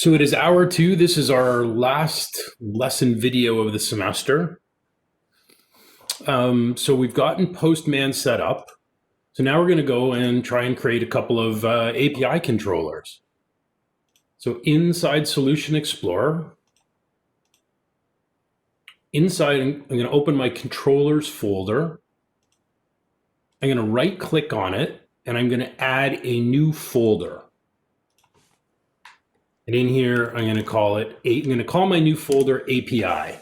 So it is hour 2. This is our last lesson video of the semester. So we've gotten Postman set up. So now we're going to go and try and create a couple of API controllers. So inside Solution Explorer, I'm going to open my controllers folder. I'm going to right click on it and I'm going to add a new folder. And in here, I'm going to call my new folder API.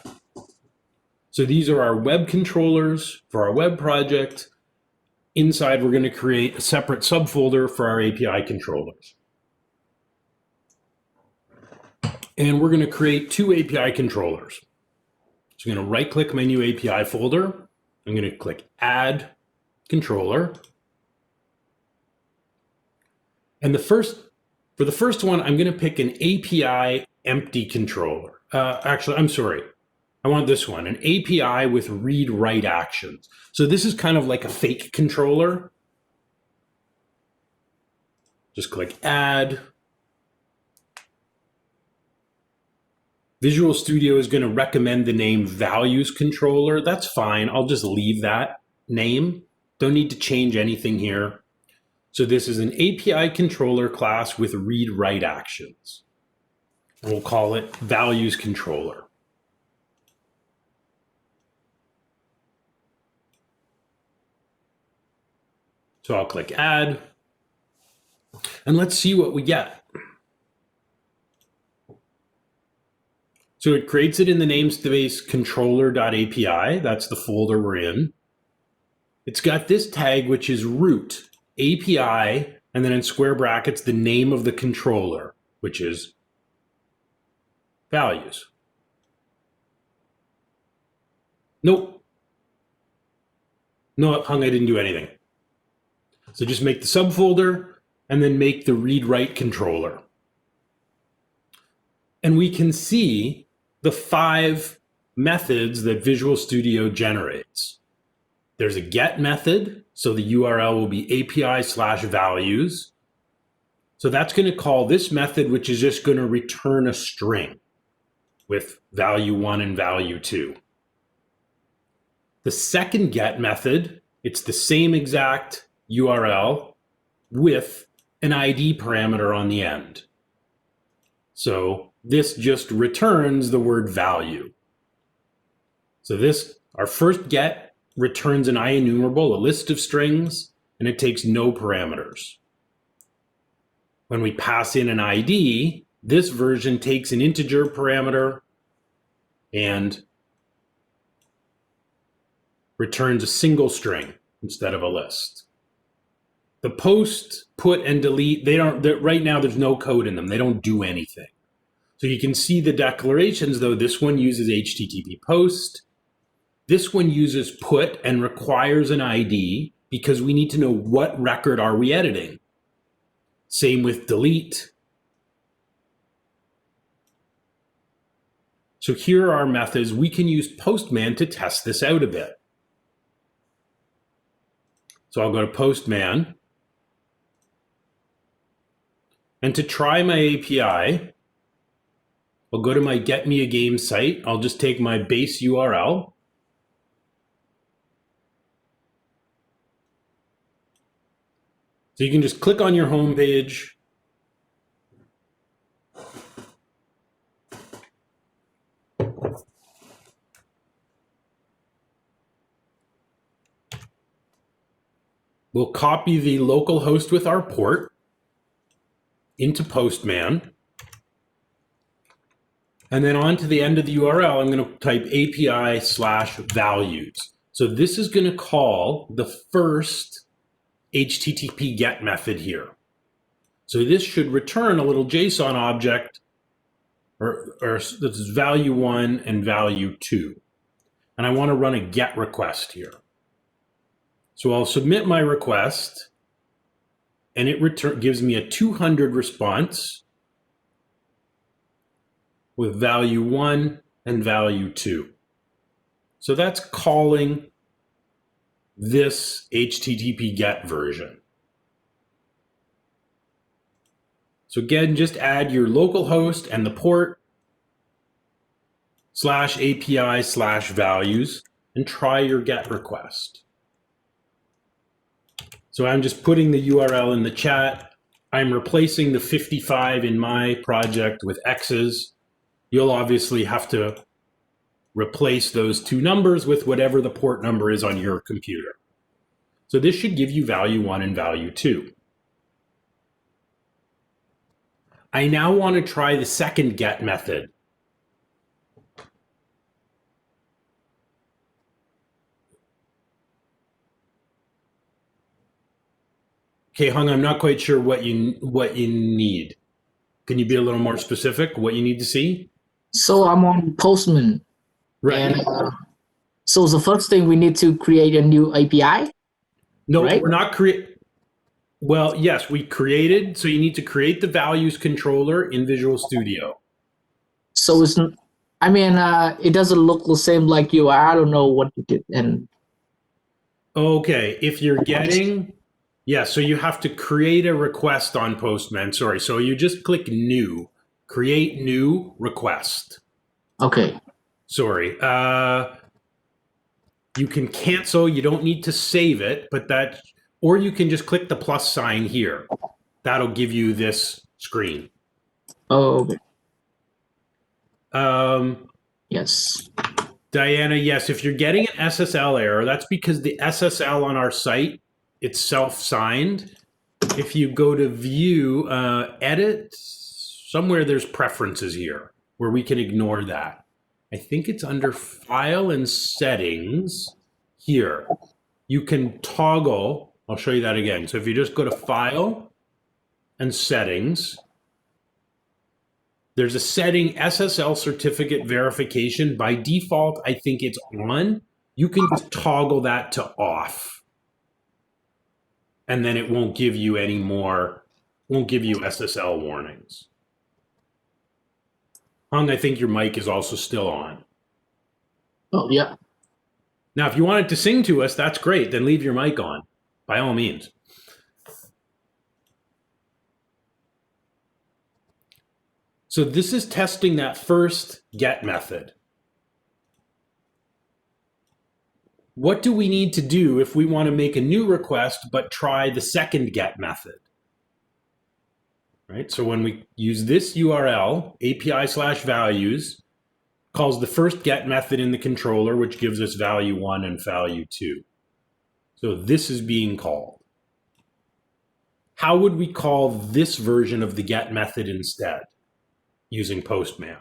So these are our web controllers for our web project. Inside, we're going to create a separate subfolder for our API controllers. And we're going to create 2 API controllers. So I'm going to right click my new API folder. I'm going to click Add Controller. And for the first one, I'm going to pick an API empty controller. Actually, I'm sorry. I want this one, an API with read-write actions. So this is kind of like a fake controller. Just click Add. Visual Studio is going to recommend the name Values Controller. That's fine. I'll just leave that name. Don't need to change anything here. So this is an API controller class with read-write actions. We'll call it Values Controller. So I'll click Add, and let's see what we get. So it creates it in the namespace controller.api. That's the folder we're in. It's got this tag, which is root API, and then in square brackets, the name of the controller, which is values. Nope. No, I didn't do anything. So just make the subfolder and then make the read-write controller. And we can see the 5 methods that Visual Studio generates. There's a get method, so the URL will be API/values. So that's going to call this method, which is just going to return a string with value 1 and value 2. The second get method, it's the same exact URL with an ID parameter on the end. So this just returns the word value. So our first get returns an IEnumerable, a list of strings, and it takes no parameters. When we pass in an ID, this version takes an integer parameter and returns a single string instead of a list. The post, put, and delete, right now there's no code in them. They don't do anything. So you can see the declarations, though. This one uses HTTP post. This one uses put and requires an ID because we need to know what record are we editing. Same with delete. So here are our methods. We can use Postman to test this out a bit. So I'll go to Postman. And to try my API, I'll go to my Get Me a Game site. I'll just take my base URL. So you can just click on your home page. We'll copy the local host with our port into Postman. And then on to the end of the URL, I'm going to type API/values. So this is going to call the first HTTP GET method here. So this should return a little JSON object, or this is value 1 and value 2. And I want to run a GET request here. So I'll submit my request, and it gives me a 200 response with value 1 and value 2. So that's calling this HTTP GET version. So again, just add your local host and the port /API/values and try your GET request. So I'm just putting the URL in the chat. I'm replacing the 55 in my project with X's. You'll obviously have to replace those two numbers with whatever the port number is on your computer. So this should give you value 1 and value 2. I now want to try the second GET method. Okay, Hung, I'm not quite sure what you need. Can you be a little more specific, what you need to see? So I'm on Postman. Right. And so the first thing we need to create a new API? No, right? We're not well, yes, we created, so you need to create the values controller in Visual Studio. So it's, I mean, it doesn't look the same like you. I don't know what you did. And okay, if you're getting, yeah, so you have to create a request on Postman. Sorry, so you just click new, create new request. Okay. Sorry. You can cancel, you don't need to save it, but that, or you can just click the plus sign here. That'll give you this screen. Oh, okay. Yes. Diana, yes, if you're getting an SSL error, that's because the SSL on our site, it's self-signed. If you go to view, edit, somewhere there's preferences here where we can ignore that. I think it's under file and settings here. You can toggle, I'll show you that again. So if you just go to file and settings, there's a setting, SSL certificate verification. By default, I think it's on. You can just toggle that to off. And then it won't give you any more, won't give you SSL warnings. Hung, I think your mic is also still on. Oh, yeah. Now, if you wanted to sing to us, that's great. Then leave your mic on, by all means. So this is testing that first GET method. What do we need to do if we want to make a new request but try the second GET method? Right? So when we use this URL, API/values, calls the first GET method in the controller, which gives us value 1 and value 2. So this is being called. How would we call this version of the GET method instead using Postman?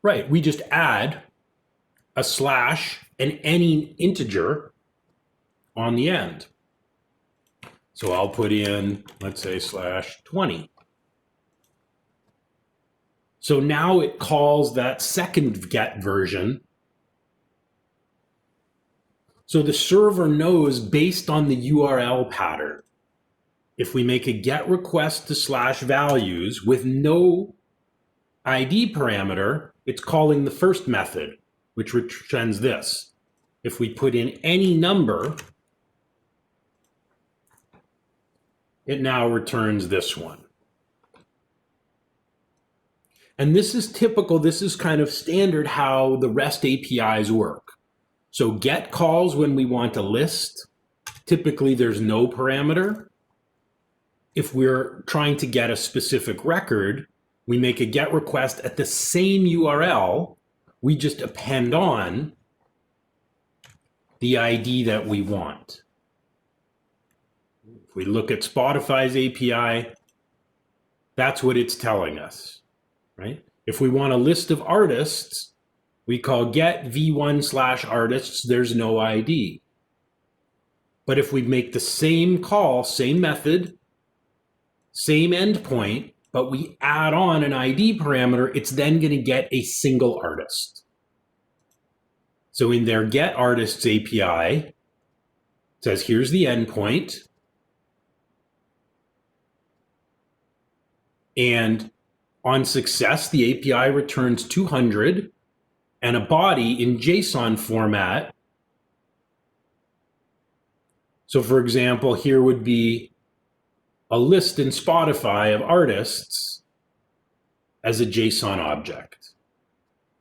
Right, we just add a slash and any integer on the end. So I'll put in, let's say, /20. So now it calls that second GET version. So the server knows based on the URL pattern, if we make a GET request to /values with no ID parameter, it's calling the first method, which returns this. If we put in any number, it now returns this one. And this is typical, this is kind of standard how the REST APIs work. So GET calls when we want a list. Typically there's no parameter. If we're trying to get a specific record, we make a GET request at the same URL. We just append on the ID that we want. If we look at Spotify's API, that's what it's telling us. Right? If we want a list of artists, we call get v1/artists, there's no ID. But if we make the same call, same method, same endpoint, but we add on an ID parameter, it's then going to get a single artist. So in their get artists API, it says here's the endpoint. And on success, the API returns 200 and a body in JSON format. So for example, here would be a list in Spotify of artists as a JSON object.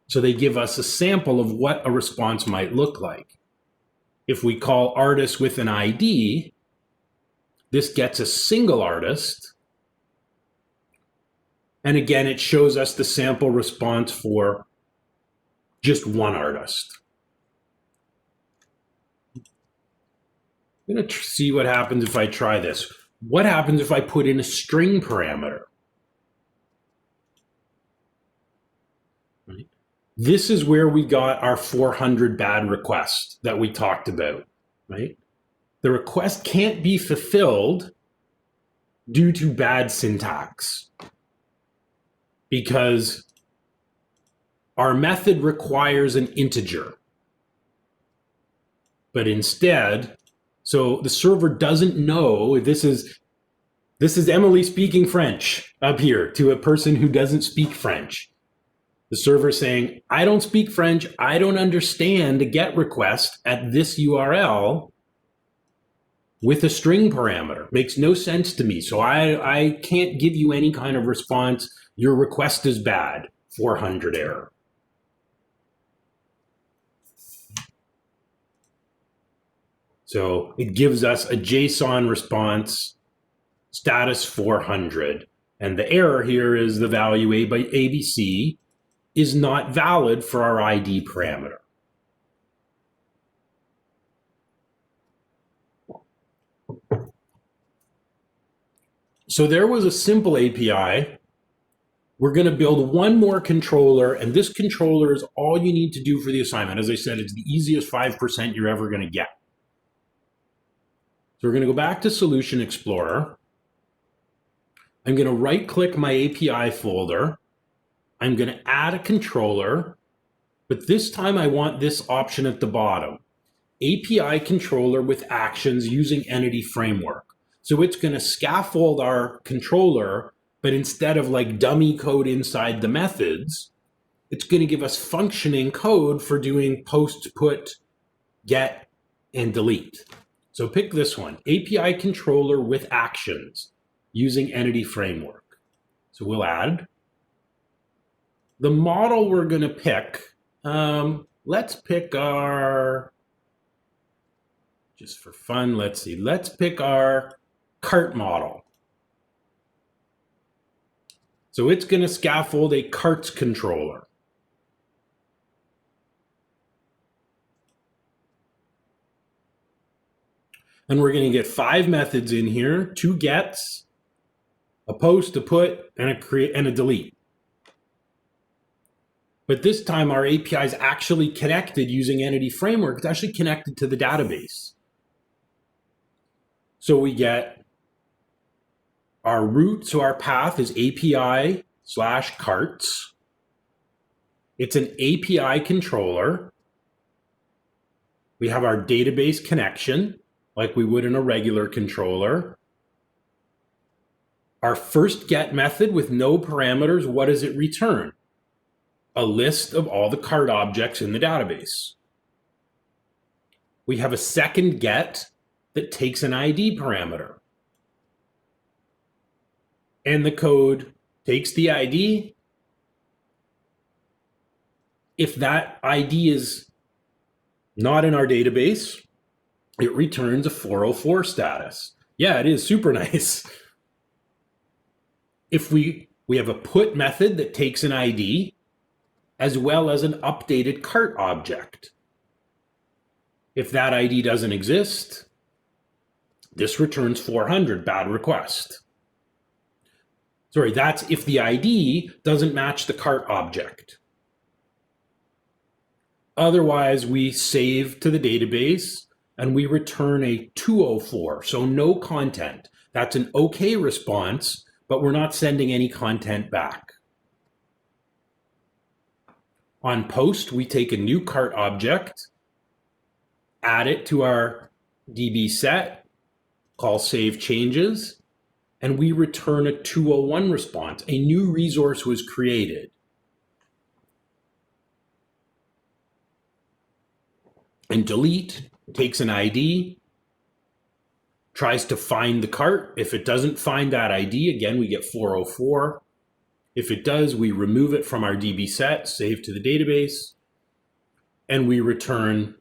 So they give us a sample of what a response might look like. If we call artist with an ID, this gets a single artist. And again, it shows us the sample response for just one artist. I'm going to see what happens if I try this. What happens if I put in a string parameter? Right. This is where we got our 400 bad requests that we talked about, right? The request can't be fulfilled due to bad syntax because our method requires an integer. But instead, so the server doesn't know, this is Emily speaking French up here to a person who doesn't speak French. The server saying, I don't speak French, I don't understand a GET request at this URL with a string parameter. Makes no sense to me. So I can't give you any kind of response. Your request is bad. 400 error. So it gives us a JSON response, status 400. And the error here is the value A by ABC is not valid for our ID parameter. So there was a simple API. We're going to build one more controller, and this controller is all you need to do for the assignment. As I said, it's the easiest 5% you're ever going to get. So we're going to go back to Solution Explorer. I'm going to right-click my API folder. I'm going to add a controller, but this time I want this option at the bottom. API controller with actions using Entity Framework. So it's going to scaffold our controller, but instead of like dummy code inside the methods, it's going to give us functioning code for doing post, put, get, and delete. So pick this one, API controller with actions using Entity Framework. So we'll add. The model we're going to pick, let's pick our, just for fun, let's pick our cart model. So it's going to scaffold a carts controller. And we're going to get 5 methods in here, 2 gets, a post, a put, and a create and a delete. But this time our API is actually connected using Entity Framework. It's actually connected to the database. So we get our root, so our path is API/carts. It's an API controller. We have our database connection, like we would in a regular controller. Our first get method with no parameters, what does it return? A list of all the cart objects in the database. We have a second get that takes an ID parameter. And the code takes the ID. If that ID is not in our database, it returns a 404 status. Yeah, it is super nice. If we have a put method that takes an ID, as well as an updated cart object. If that ID doesn't exist, this returns 400, bad request. Sorry, that's if the ID doesn't match the cart object. Otherwise, we save to the database and we return a 204, so no content. That's an okay response, but we're not sending any content back. On post, we take a new cart object, add it to our DB set, call save changes, and we return a 201 response. A new resource was created. And delete takes an ID, tries to find the cart. If it doesn't find that ID, again, we get 404. If it does, we remove it from our DB set, save to the database, and we return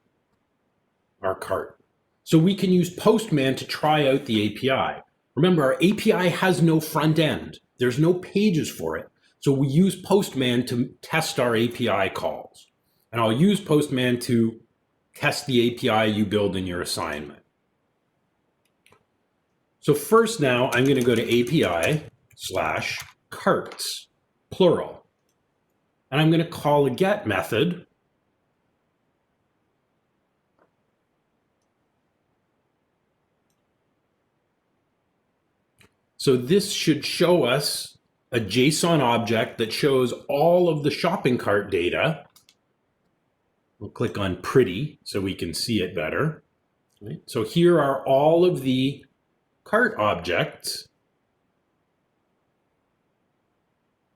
our cart. So we can use Postman to try out the API. Remember, our API has no front end. There's no pages for it. So we use Postman to test our API calls. And I'll use Postman to test the API you build in your assignment. So first now, I'm going to go to API/carts, plural. And I'm going to call a get method. So this should show us a JSON object that shows all of the shopping cart data. We'll click on pretty so we can see it better. Right? So here are all of the cart objects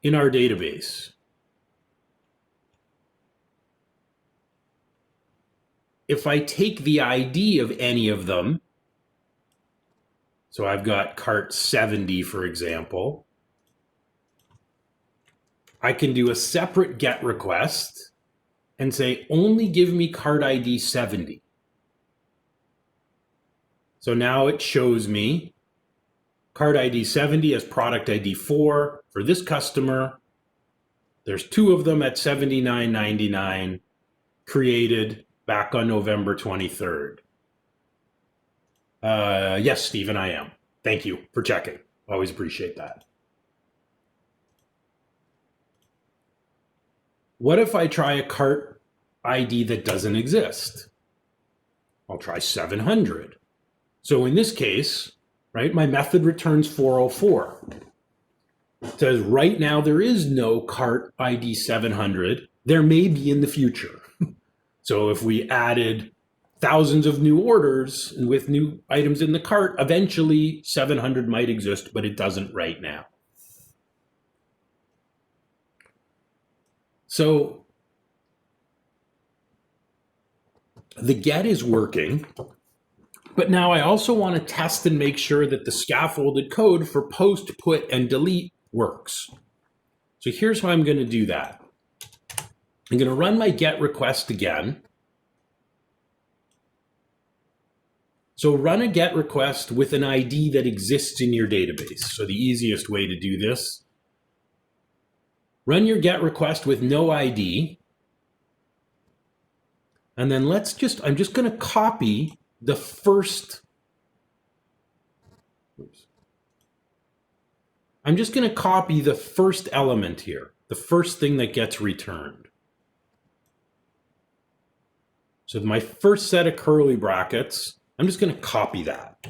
in our database. If I take the ID of any of them, so I've got cart 70, for example, I can do a separate GET request and say, only give me cart ID 70. So now it shows me cart ID 70 as product ID 4 for this customer. There's 2 of them at $79.99 created back on November 23rd. Yes, Stephen, I am. Thank you for checking. Always appreciate that. What if I try a cart ID that doesn't exist? I'll try 700. So in this case, right, my method returns 404. It says right now there is no cart ID 700. There may be in the future. So if we added thousands of new orders and with new items in the cart, eventually 700 might exist, but it doesn't right now. So the get is working, but now I also want to test and make sure that the scaffolded code for post, put, and delete works. So here's how I'm going to do that. I'm going to run my get request again. So run a get request with an ID that exists in your database. So the easiest way to do this, run your get request with no ID. And then I'm just going to copy the first, I'm just going to copy the first element here, the first thing that gets returned. So my first set of curly brackets, I'm just going to copy that.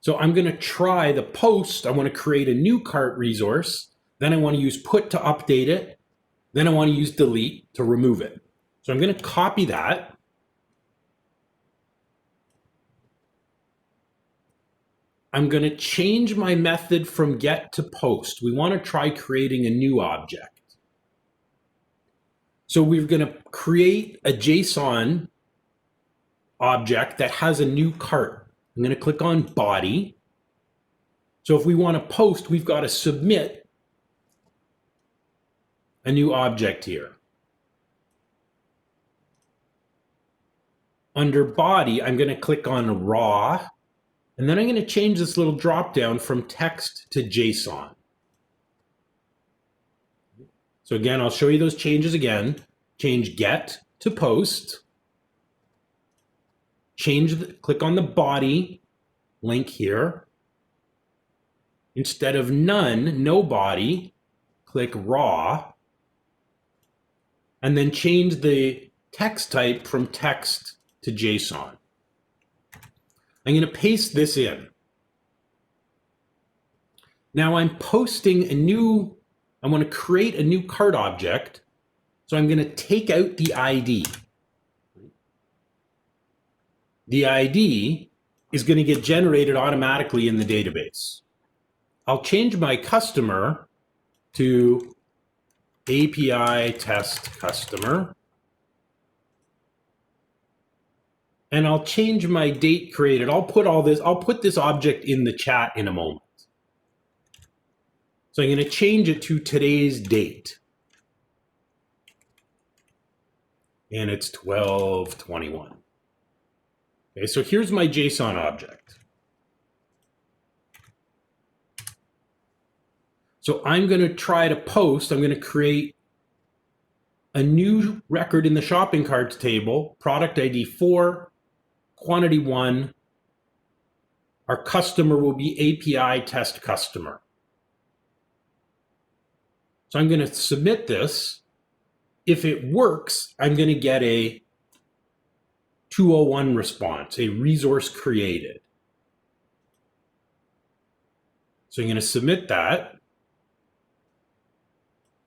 So I'm going to try the post. I want to create a new cart resource. Then I want to use put to update it. Then I want to use delete to remove it. So I'm going to copy that. I'm going to change my method from get to post. We want to try creating a new object. So we're going to create a JSON object that has a new cart. I'm going to click on body. So if we want to post, we've got to submit a new object here. Under body, I'm going to click on raw, and then I'm going to change this little drop down from text to JSON. So again, I'll show you those changes again. Change get to post. Click on the body link here. Instead of none, no body, click raw. And then change the text type from text to JSON. I'm going to paste this in. Now I'm posting I want to create a new cart object. So I'm going to take out the ID. The ID is going to get generated automatically in the database. I'll change my customer to API test customer. and I'll change my date created. I'll put this object in the chat in a moment. So I'm going to change it to today's date. And it's 12/21. Okay, so here's my JSON object. So I'm going to try to post, I'm going to create a new record in the shopping carts table, product ID 4, quantity 1. Our customer will be API test customer. So I'm going to submit this. If it works, I'm going to get a 201 response, a resource created. So I'm going to submit that.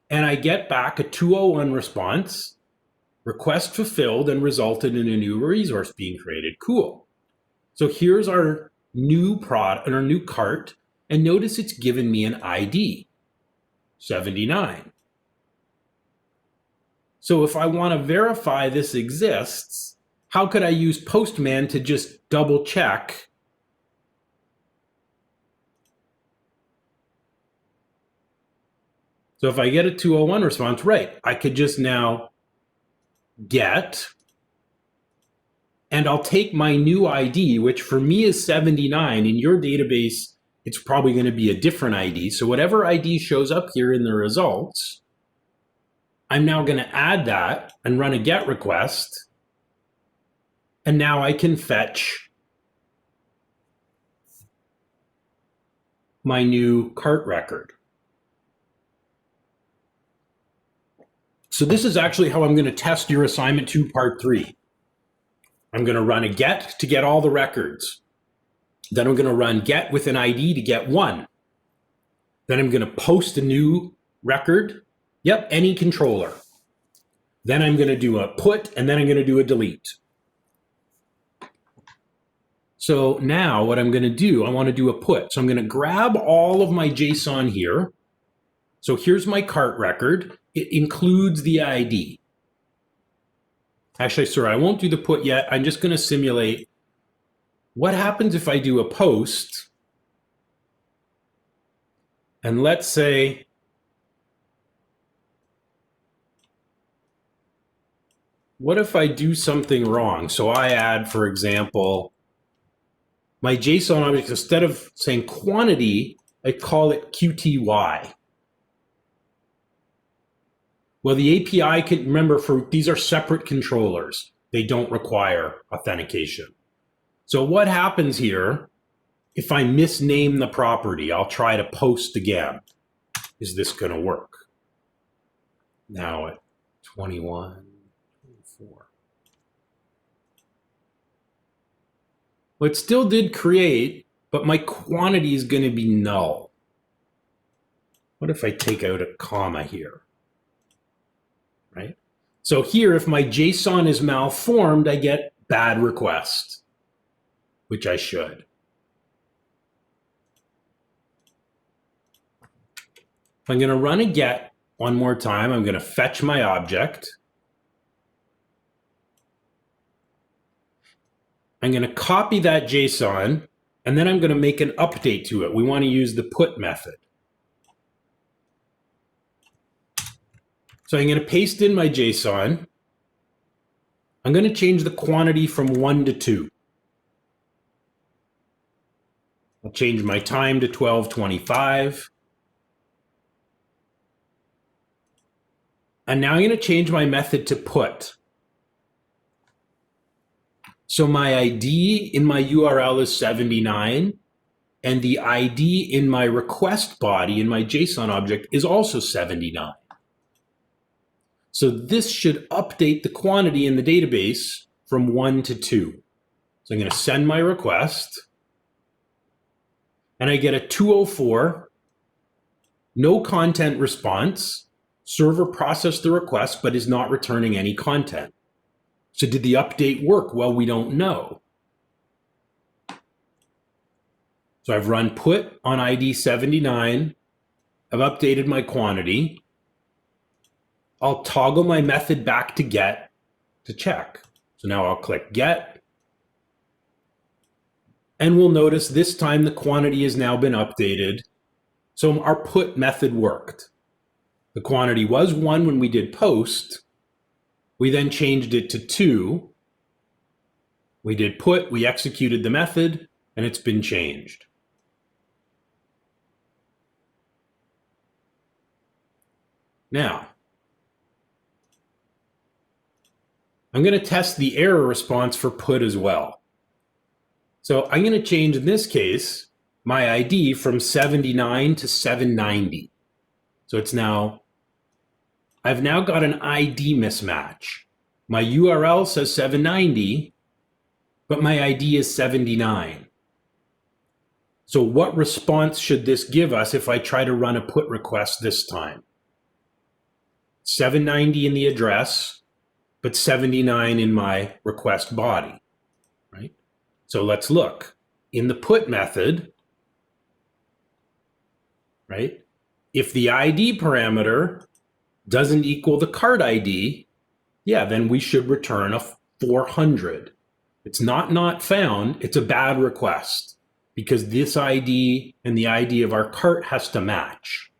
And I get back a 201 response, request fulfilled, and resulted in a new resource being created. Cool. So here's our new product and our new cart. And notice it's given me an ID, 79. So if I want to verify this exists, how could I use Postman to just double check? So if I get a 201 response, right, I could just now get, and I'll take my new ID, which for me is 79. In your database, it's probably going to be a different ID. So whatever ID shows up here in the results, I'm now going to add that and run a GET request. And now I can fetch my new cart record. So this is actually how I'm going to test your assignment 2, part 3. I'm going to run a GET to get all the records. Then I'm going to run GET with an ID to get 1. Then I'm going to post a new record. Yep, any controller. Then I'm going to do a put, and then I'm going to do a delete. So now what I'm going to do, I want to do a put. So I'm going to grab all of my JSON here. So here's my cart record. It includes the ID. Actually, sorry, I won't do the put yet. I'm just going to simulate what happens if I do a post. And let's say what if I do something wrong? So I add, for example, my JSON object, instead of saying quantity, I call it QTY. Well, the API can, remember, these are separate controllers. They don't require authentication. So what happens here, if I misname the property, I'll try to post again. Is this going to work? Now at 21, 24. Well, it still did create, but my quantity is going to be null. What if I take out a comma here? Right? So here, if my JSON is malformed, I get bad request, which I should. If I'm going to run a GET one more time, I'm going to fetch my object. I'm going to copy that JSON, and then I'm going to make an update to it. We want to use the put method. So I'm going to paste in my JSON. I'm going to change the quantity from 1 to 2. I'll change my time to 12:25. And now I'm going to change my method to put. So my ID in my URL is 79, and the ID in my request body in my JSON object is also 79. So this should update the quantity in the database from 1 to 2. So I'm going to send my request, and I get a 204, no content response. Server processed the request, but is not returning any content. So did the update work? Well, we don't know. So I've run put on ID 79. I've updated my quantity. I'll toggle my method back to GET to check. So now I'll click GET. And we'll notice this time the quantity has now been updated. So our put method worked. The quantity was 1 when we did post. We then changed it to 2. We did put, we executed the method, and it's been changed. Now, I'm going to test the error response for put as well. So I'm going to change, in this case, my ID from 79 to 790. So it's now, I've now got an ID mismatch. My URL says 790, but my ID is 79. So what response should this give us if I try to run a put request this time? 790 in the address, but 79 in my request body, right? So let's look. In the put method, right, if the ID parameter doesn't equal the cart ID, yeah, then we should return a 400. It's not found, it's a bad request because this ID and the ID of our cart has to match.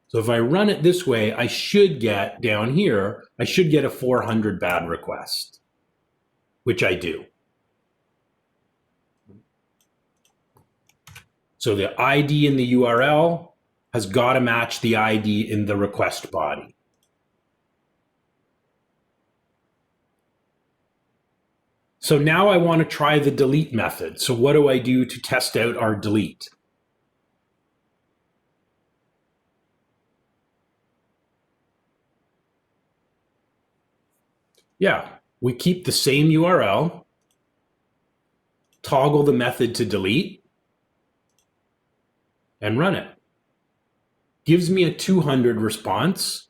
So if I run it this way, I should get down here, I should get a 400 bad request, which I do. So the ID in the URL has got to match the ID in the request body. So now I want to try the delete method. So what do I do to test out our delete? Yeah, we keep the same URL, toggle the method to delete, and run it. Gives me a 200 response.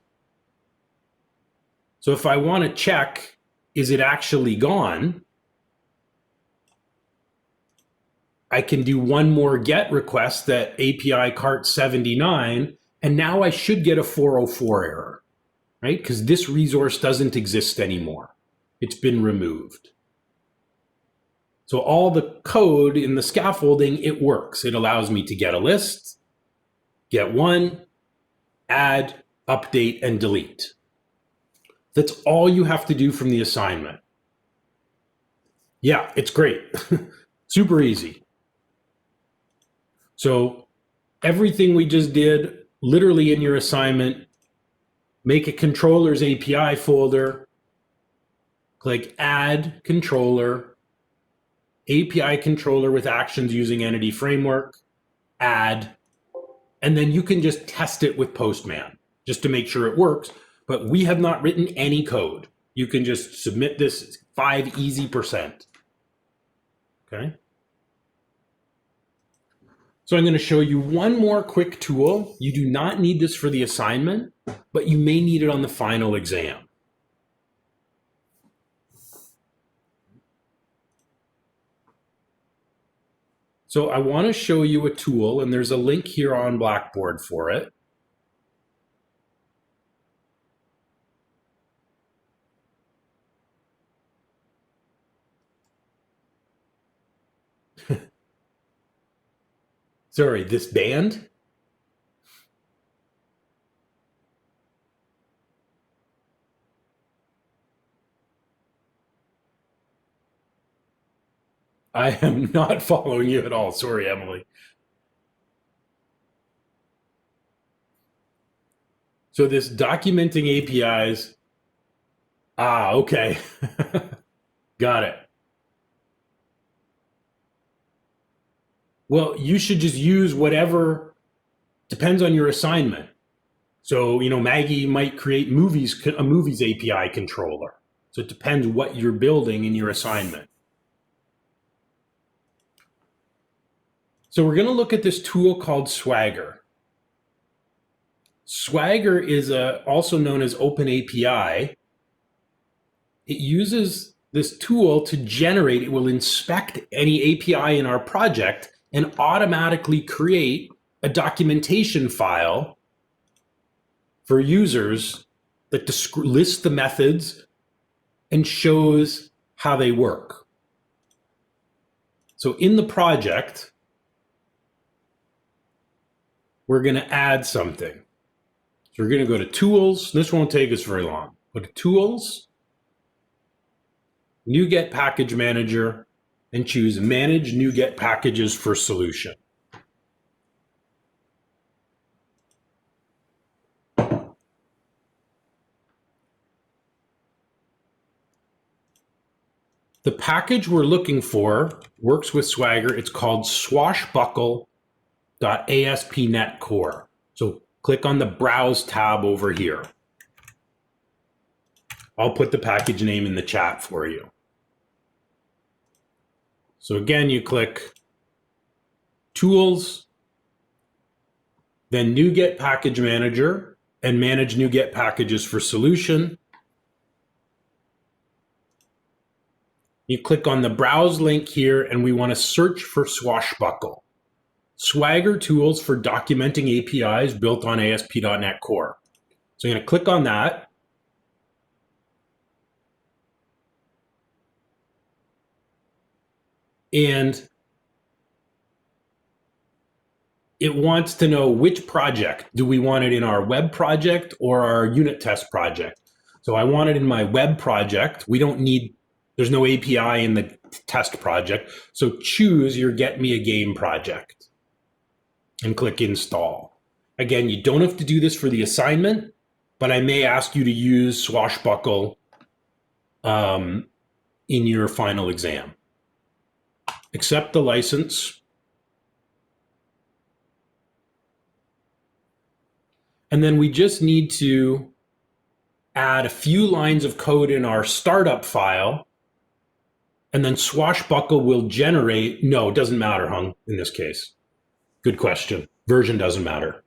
So if I want to check, is it actually gone? I can do one more GET request that API cart 79, and now I should get a 404 error, right? Because this resource doesn't exist anymore. It's been removed. So all the code in the scaffolding, it works. It allows me to get a list, get one, add, update, and delete. That's all you have to do from the assignment. Yeah, it's great. Super easy. So everything we just did, literally in your assignment, make a controllers API folder, click add controller, API controller with actions using entity framework, add, and then you can just test it with Postman just to make sure it works. But we have not written any code. You can just submit this 5 easy%. Okay. So I'm going to show you one more quick tool. You do not need this for the assignment, but you may need it on the final exam. So I want to show you a tool, and there's a link here on Blackboard for it. Sorry, this band? I am not following you at all. Sorry, Emily. So this documenting APIs. Ah, okay. Got it. Well, you should just use whatever depends on your assignment. So, Maggie might create a movies API controller. So it depends what you're building in your assignment. So we're going to look at this tool called Swagger. Swagger is also known as Open API. It uses this tool to generate, it will inspect any API in our project and automatically create a documentation file for users that lists the methods and shows how they work. So in the project, we're going to add something. So we're going to go to Tools. This won't take us very long. Go to Tools, NuGet Package Manager, and choose Manage NuGet Packages for Solution. The package we're looking for works with Swagger. It's called swashbuckle.aspnet core. So click on the Browse tab over here. I'll put the package name in the chat for you. So again, you click Tools, then NuGet Package Manager, and Manage NuGet Packages for Solution. You click on the Browse link here, and we want to search for Swashbuckle. Swagger tools for documenting APIs built on ASP.NET Core. So I'm going to click on that. And it wants to know which project. Do we want it in our web project or our unit test project? So I want it in my web project. We don't need, there's no API in the test project. So choose your Get Me a Game project and click Install. Again, you don't have to do this for the assignment, but I may ask you to use Swashbuckle in your final exam. Accept the license. And then we just need to add a few lines of code in our startup file, and then Swashbuckle will generate, no, it doesn't matter, Hung, in this case. Good question. Version doesn't matter.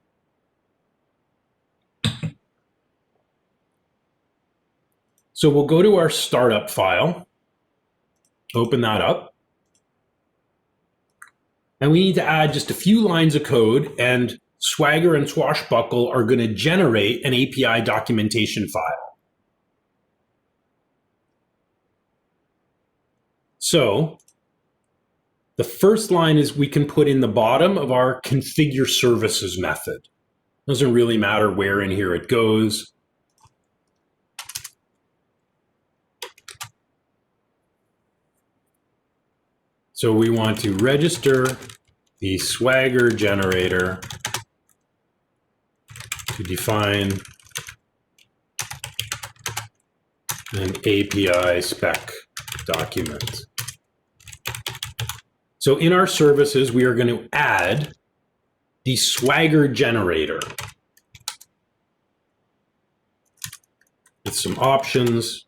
So we'll go to our startup file, open that up, and we need to add just a few lines of code, and Swagger and Swashbuckle are going to generate an API documentation file. So the first line is we can put in the bottom of our configure services method. Doesn't really matter where in here it goes. So we want to register the Swagger generator to define an API spec document. So in our services, we are going to add the Swagger generator with some options.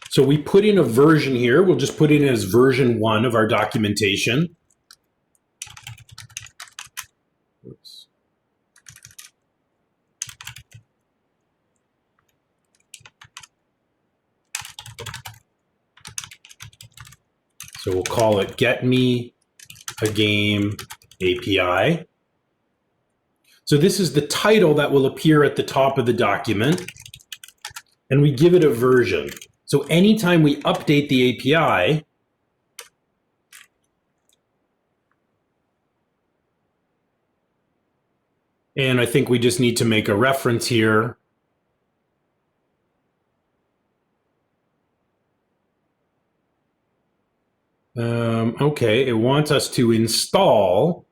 So we put in a version here. We'll just put in as version 1 of our documentation. Oops. So we'll call it Get Me a Game API. So this is the title that will appear at the top of the document, and we give it a version. So anytime we update the API, and I think we just need to make a reference here. Okay, it wants us to install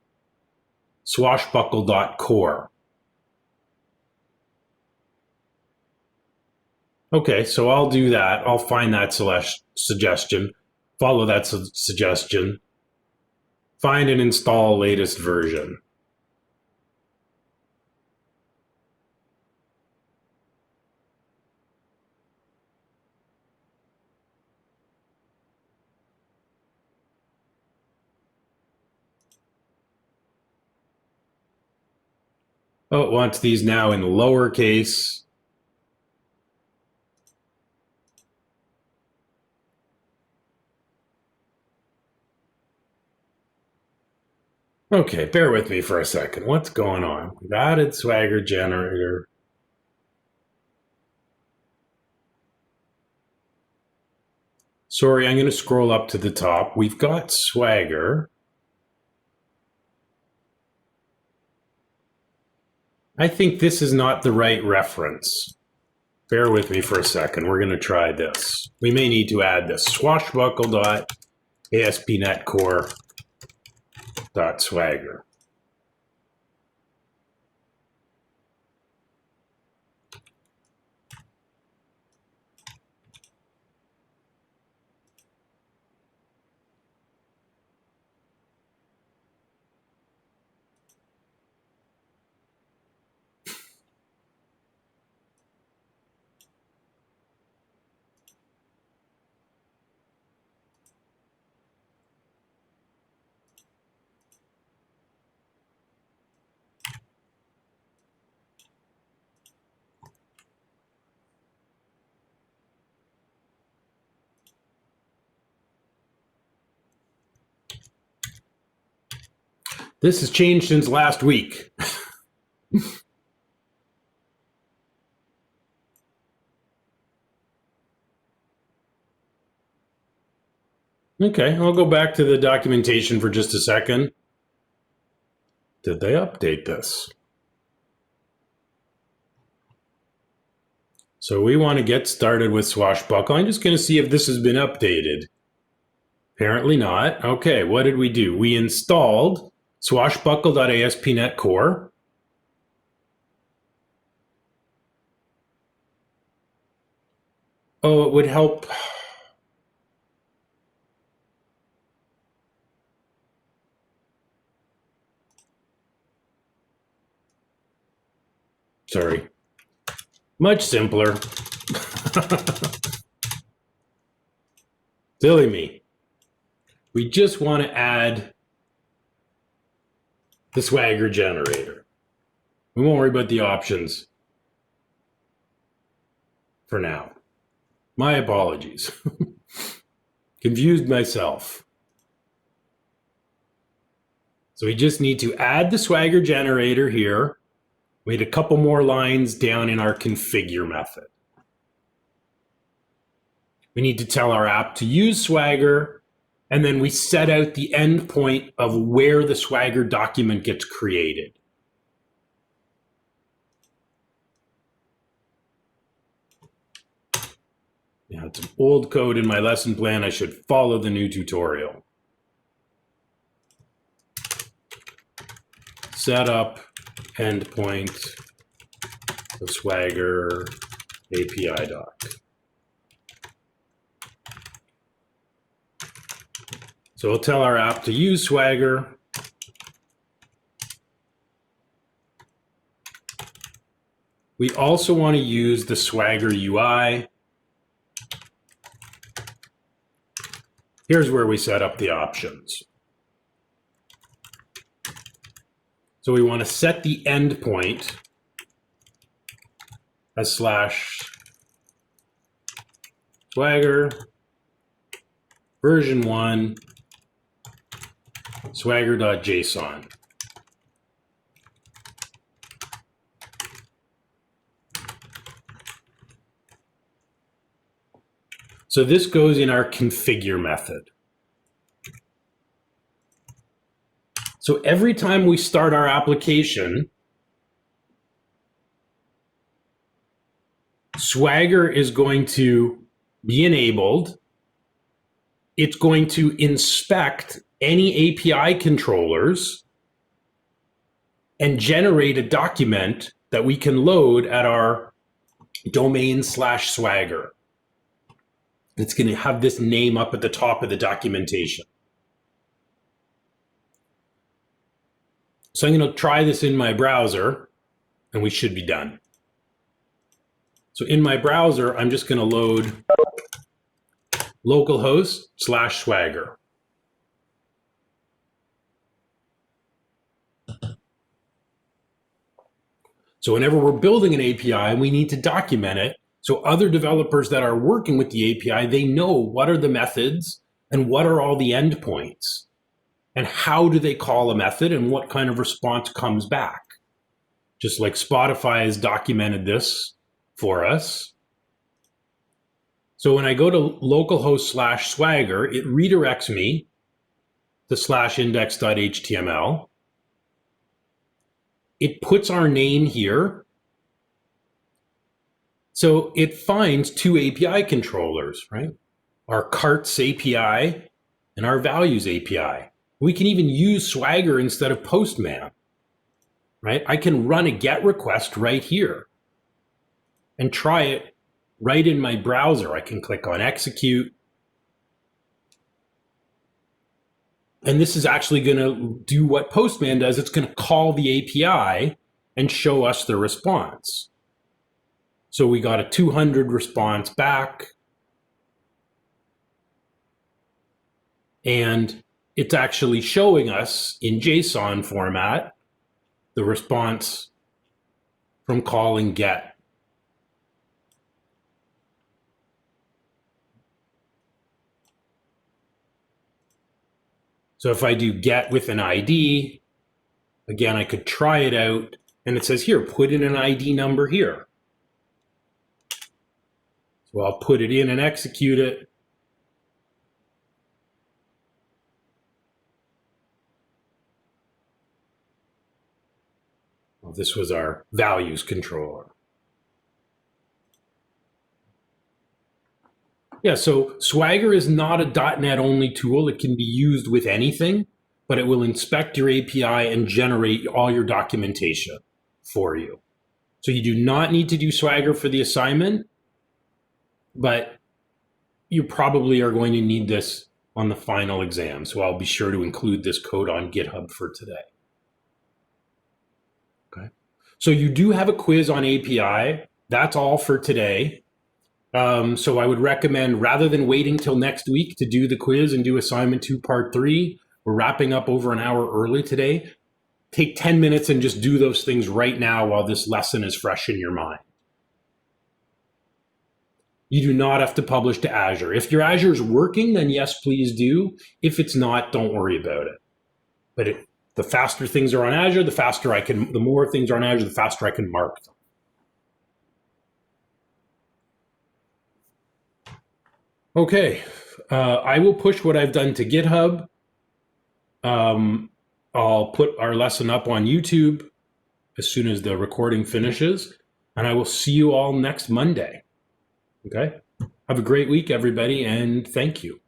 swashbuckle.core. Okay, so I'll do that. I'll find that suggestion, follow that suggestion, find and install latest version. Oh, it wants these now in lowercase. Okay, bear with me for a second. What's going on? We've added Swagger generator. Sorry, I'm going to scroll up to the top. We've got Swagger. I think this is not the right reference. Bear with me for a second. We're going to try this. We may need to add this. Swashbuckle.aspnetcore.swagger. This has changed since last week. Okay, I'll go back to the documentation for just a second. Did they update this? So we want to get started with Swashbuckle. I'm just going to see if this has been updated. Apparently not. Okay, what did we do? We installed swashbuckle.aspnetcore. Oh, it would help. Sorry. Much simpler. Silly me. We just want to add the Swagger generator. We won't worry about the options for now. My apologies. Confused myself. So we just need to add the Swagger generator here. We had a couple more lines down in our configure method. We need to tell our app to use Swagger, and then we set out the endpoint of where the Swagger document gets created. Yeah, it's old code in my lesson plan. I should follow the new tutorial. Set up endpoint of Swagger API doc. So we'll tell our app to use Swagger. We also want to use the Swagger UI. Here's where we set up the options. So we want to set the endpoint as /Swagger version 1 swagger.json. So this goes in our configure method. So every time we start our application, Swagger is going to be enabled. It's going to inspect any API controllers and generate a document that we can load at our domain/Swagger. It's going to have this name up at the top of the documentation. So I'm going to try this in my browser, and we should be done. So in my browser, I'm just going to load localhost/Swagger. So whenever we're building an API, we need to document it so other developers that are working with the API, they know what are the methods and what are all the endpoints and how do they call a method and what kind of response comes back. Just like Spotify has documented this for us. So when I go to localhost/swagger, it redirects me to /index.html. It puts our name here. So it finds two API controllers, right? Our carts API and our values API. We can even use Swagger instead of Postman, right? I can run a GET request right here and try it right in my browser. I can click on execute. And this is actually going to do what Postman does. It's going to call the API and show us the response. So we got a 200 response back. And it's actually showing us in JSON format the response from calling GET. So if I do GET with an ID, again, I could try it out, and it says here, put in an ID number here. So I'll put it in and execute it. Well, this was our values controller. Yeah, so Swagger is not a .NET only tool. It can be used with anything, but it will inspect your API and generate all your documentation for you. So you do not need to do Swagger for the assignment, but you probably are going to need this on the final exam. So I'll be sure to include this code on GitHub for today. Okay. So you do have a quiz on API. That's all for today. So I would recommend, rather than waiting till next week to do the quiz and do assignment 2 part 3, we're wrapping up over an hour early today. Take 10 minutes and just do those things right now while this lesson is fresh in your mind. You do not have to publish to Azure. If your Azure is working, then yes, please do. If it's not, don't worry about it. But the faster things are on Azure, the more things are on Azure, the faster I can mark them. Okay, I will push what I've done to GitHub. I'll put our lesson up on YouTube as soon as the recording finishes, and I will see you all next Monday. Okay? Have a great week, everybody, and thank you.